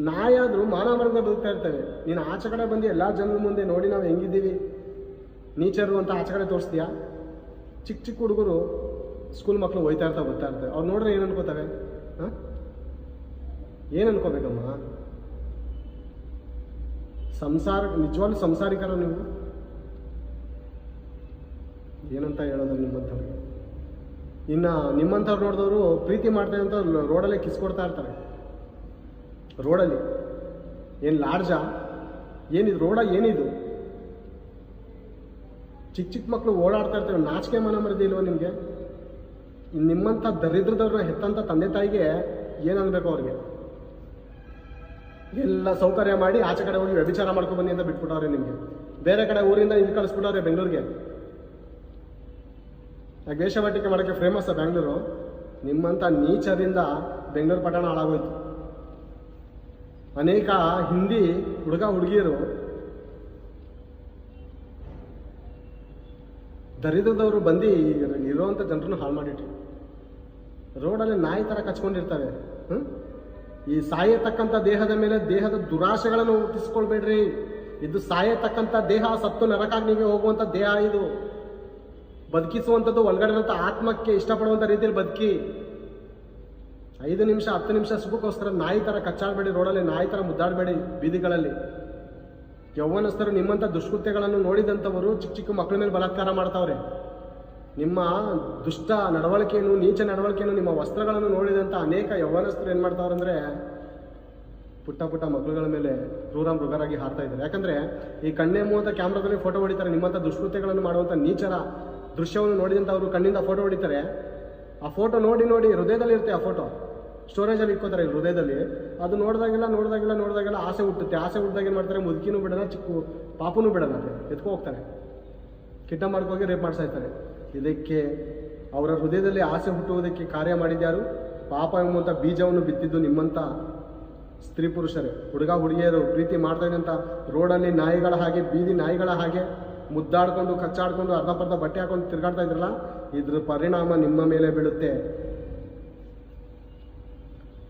ನಾಯಿ ಆದರೂ ಮಾನವರಿಂದ ಬದುಕ್ತಾ ಇರ್ತೇವೆ. ನೀನು ಆಚೆ ಕಡೆ ಬಂದು ಎಲ್ಲ ಜನರ ಮುಂದೆ ನೋಡಿ ನಾವು ಹೆಂಗಿದ್ದೀವಿ ನೀಚರು ಅಂತ ಆಚೆ ಕಡೆ ತೋರಿಸ್ತೀಯಾ? ಚಿಕ್ಕ ಚಿಕ್ಕ ಹುಡುಗರು ಸ್ಕೂಲ್ ಮಕ್ಕಳು ಹೋಯ್ತಾ ಇರ್ತಾವೆ, ಬರ್ತಾ ಇರ್ತವೆ. ಅವ್ರು ನೋಡ್ರೆ ಏನು ಅನ್ಕೋತವೆ? ಏನು ಅನ್ಕೋಬೇಕಮ್ಮ? ನಿಜವಾಗ್ಲೂ ಸಂಸಾರಿಕರು ನೀವು? ಏನಂತ ಹೇಳೋದು ನಿಮ್ಮಂಥವ್ರಿಗೆ? ಇನ್ನು ನಿಮ್ಮಂಥವ್ರು ನೋಡಿದವರು ಪ್ರೀತಿ ಮಾಡ್ತೇವೆ ಅಂತ ರೋಡಲ್ಲೇ ಕಿಸ್ಕೊಡ್ತಾ ಇರ್ತಾರೆ. ರೋಡಲ್ಲಿ ಏನು ಲಾಡ್ಜಾ? ಏನಿದು ರೋಡ? ಏನಿದು? ಚಿಕ್ಕ ಚಿಕ್ಕ ಮಕ್ಕಳು ಓಡಾಡ್ತಾ ಇರ್ತೇವೆ. ನಾಚಿಕೆ ಮನ ಮರದಿ ಇಲ್ವ ನಿಮಗೆ? ನಿಮ್ಮಂಥ ದರಿದ್ರದವ್ರನ್ನ ಹೆತ್ತಂಥ ತಂದೆ ತಾಯಿಗೆ ಏನಾಗಬೇಕು? ಅವ್ರಿಗೆ ಎಲ್ಲ ಸೌಕರ್ಯ ಮಾಡಿ ಆಚೆ ಕಡೆ ಹೋಗಿ ವ್ಯಭಿಚಾರ ಮಾಡ್ಕೊಂಡು ಬನ್ನಿ ಅಂತ ಬಿಟ್ಬಿಟ್ಟವ್ರೆ ನಿಮಗೆ. ಬೇರೆ ಕಡೆ ಊರಿಂದ ಇಲ್ಲಿ ಕಳಿಸ್ಬಿಟ್ಟವ್ರೆ ಬೆಂಗಳೂರಿಗೆ. ವೇಷವಾಟಿಕೆ ಮಾಡೋಕ್ಕೆ ಫೇಮಸ್ ಬೆಂಗಳೂರು. ನಿಮ್ಮಂಥ ನೀಚರಿಂದ ಬೆಂಗಳೂರು ಪಟ್ಟಣ ಹಾಳಾಗೋಯ್ತು. ಅನೇಕ ಹಿಂದಿ ಹುಡುಗ ಹುಡುಗಿಯರು ದರಿದ್ರದವರು ಬಂದು ಇರೋವಂಥ ಜನರನ್ನು ಹಾಳು ಮಾಡಿಟ್ರು. ರೋಡಲ್ಲಿ ನಾಯಿ ಥರ ಕಚ್ಕೊಂಡಿರ್ತವೆ. ಈ ಸಾಯತಕ್ಕಂಥ ದೇಹದ ಮೇಲೆ ದೇಹದ ದುರಾಶೆಗಳನ್ನು ಹುಟ್ಟಿಸ್ಕೊಳ್ಬೇಡ್ರಿ. ಇದು ಸಾಯತಕ್ಕಂಥ ದೇಹ, ಸತ್ತು ನರಕಾಗಿ ನೀವೇ ಹೋಗುವಂಥ ದೇಹ. ಇದು ಬದುಕಿಸುವಂಥದ್ದು ಒಳಗಡೆನಂಥ ಆತ್ಮಕ್ಕೆ ಇಷ್ಟಪಡುವಂಥ ರೀತಿಯಲ್ಲಿ ಬದುಕಿ. 5 ನಿಮಿಷ 10 ನಿಮಿಷ ಸುಖಕ್ಕೋಸ್ಕರ ನಾಯಿ ಥರ ಕಚ್ಚಾಡಬೇಡಿ. ರೋಡಲ್ಲಿ ನಾಯಿ ಥರ ಮುದ್ದಾಡಬೇಡಿ ಬೀದಿಗಳಲ್ಲಿ. ಯೌವನಸ್ಥರು ನಿಮ್ಮಂಥ ದುಷ್ಕೃತ್ಯಗಳನ್ನು ನೋಡಿದಂಥವರು ಚಿಕ್ಕ ಚಿಕ್ಕ ಮಕ್ಕಳ ಮೇಲೆ ಬಲಾತ್ಕಾರ ಮಾಡ್ತಾವ್ರೆ. ನಿಮ್ಮ ದುಷ್ಟ ನಡವಳಿಕೆಯನ್ನು, ನೀಚ ನಡವಳಿಕೆಯನ್ನು, ನಿಮ್ಮ ವಸ್ತ್ರಗಳನ್ನು ನೋಡಿದಂಥ ಅನೇಕ ಯೌವನಸ್ಥರು ಏನು ಮಾಡ್ತಾವ್ರೆ ಅಂದರೆ ಪುಟ್ಟ ಪುಟ್ಟ ಮಕ್ಕಳುಗಳ ಮೇಲೆ ಕ್ರೂರ ಮೃಗರಾಗಿ ಹಾರ್ತಾ ಇದ್ದಾರೆ. ಯಾಕಂದರೆ ಈ ಕಣ್ಣೆ ಮೂವತ್ತ ಕ್ಯಾಮ್ರಾದಲ್ಲಿ ಫೋಟೋ ಹೊಡಿತಾರೆ. ನಿಮ್ಮಂಥ ದುಷ್ಕೃತ್ಯಗಳನ್ನು ಮಾಡುವಂಥ ನೀಚರ ದೃಶ್ಯವನ್ನು ನೋಡಿದಂಥ ಅವರು ಕಣ್ಣಿಂದ ಫೋಟೋ ಹೊಡಿತಾರೆ. ಆ ಫೋಟೋ ನೋಡಿ ನೋಡಿ ಹೃದಯದಲ್ಲಿ ಇರುತ್ತೆ. ಆ ಫೋಟೋ ಸ್ಟೋರೇಜಲ್ಲಿ ಇಟ್ಕೋತಾರೆ ಹೃದಯದಲ್ಲಿ. ಅದು ನೋಡಿದಾಗೆಲ್ಲ ಆಸೆ ಹುಟ್ಟುತ್ತೆ. ಆಸೆ ಹುಟ್ಟಿದಾಗ ಏನು ಮಾಡ್ತಾರೆ? ಮುದುಕಿನೂ ಬಿಡೋಣ, ಚಿಕ್ಕ ಪಾಪನೂ ಬಿಡೋಣ, ಎತ್ಕೊ ಹೋಗ್ತಾರೆ, ಕಿಡ್ನಾಪ್ ಮಾಡ್ಕೋಗಿ ರೇಪ್ ಮಾಡ್ತಾ ಇರ್ತಾರೆ. ಇದಕ್ಕೆ ಅವರ ಹೃದಯದಲ್ಲಿ ಆಸೆ ಹುಟ್ಟುವುದಕ್ಕೆ ಕಾರ್ಯ ಮಾಡಿದ್ಯಾರು? ಪಾಪ ಎಂಬಂಥ ಬೀಜವನ್ನು ಬಿತ್ತಿದ್ದು ನಿಮ್ಮಂಥ ಸ್ತ್ರೀ ಪುರುಷರೇ. ಹುಡುಗ ಹುಡುಗಿಯರು ಪ್ರೀತಿ ಮಾಡ್ತಾ ಇದ್ದಂಥ ರೋಡಲ್ಲಿ ನಾಯಿಗಳ ಹಾಗೆ, ಬೀದಿ ನಾಯಿಗಳ ಹಾಗೆ ಮುದ್ದಾಡ್ಕೊಂಡು ಕಚ್ಚಾಡ್ಕೊಂಡು ಅರ್ಧಪರ್ಧ ಬಟ್ಟೆ ಹಾಕೊಂಡು ತಿರುಗಾಡ್ತಾ ಇದ್ರಲ್ಲ, ಇದ್ರ ಪರಿಣಾಮ ನಿಮ್ಮ ಮೇಲೆ ಬೀಳುತ್ತೆ.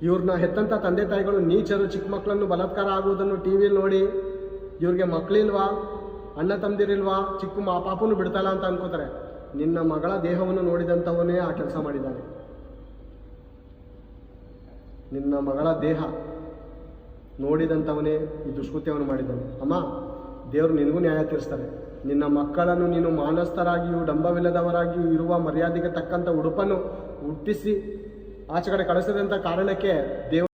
ಇವ್ರನ್ನ ಹೆತ್ತಂಥ ತಂದೆ ತಾಯಿಗಳು ನೀಚರು ಚಿಕ್ಕ ಮಕ್ಕಳನ್ನು ಬಲಾತ್ಕಾರ ಆಗುವುದನ್ನು ಟಿವಿಯಲ್ಲಿ ನೋಡಿ ಇವ್ರಿಗೆ ಮಕ್ಕಳಿಲ್ವಾ, ಅಣ್ಣ ತಮ್ಮದಿರಿಲ್ವಾ, ಚಿಕ್ಕ ಪಾಪನು ಬಿಡ್ತಲ್ಲ ಅಂತ ಅನ್ಕೋತಾರೆ. ನಿನ್ನ ಮಗಳ ದೇಹವನ್ನು ನೋಡಿದಂಥವನೇ ಆ ಕೆಲಸ ಮಾಡಿದ್ದಾನೆ. ನಿನ್ನ ಮಗಳ ದೇಹ ನೋಡಿದಂಥವನೇ ಈ ದುಷ್ಕೃತ್ಯವನ್ನು ಮಾಡಿದ್ದಾನೆ. ಅಮ್ಮ, ದೇವರು ನಿನಗೂ ನ್ಯಾಯ ತೀರಿಸ್ತಾರೆ. ನಿನ್ನ ಮಕ್ಕಳನ್ನು ನೀನು ಮಾನಸ್ಥರಾಗಿಯೂ ಡಂಬವಿಲ್ಲದವರಾಗಿಯೂ ಇರುವ ಮರ್ಯಾದೆಗೆ ತಕ್ಕಂಥ ಉಡುಪನ್ನು ಹುಟ್ಟಿಸಿ ಆಚೆ ಕಡೆ ಕಳಿಸಿದಂಥ ಕಾರಣಕ್ಕೆ ದೇವರು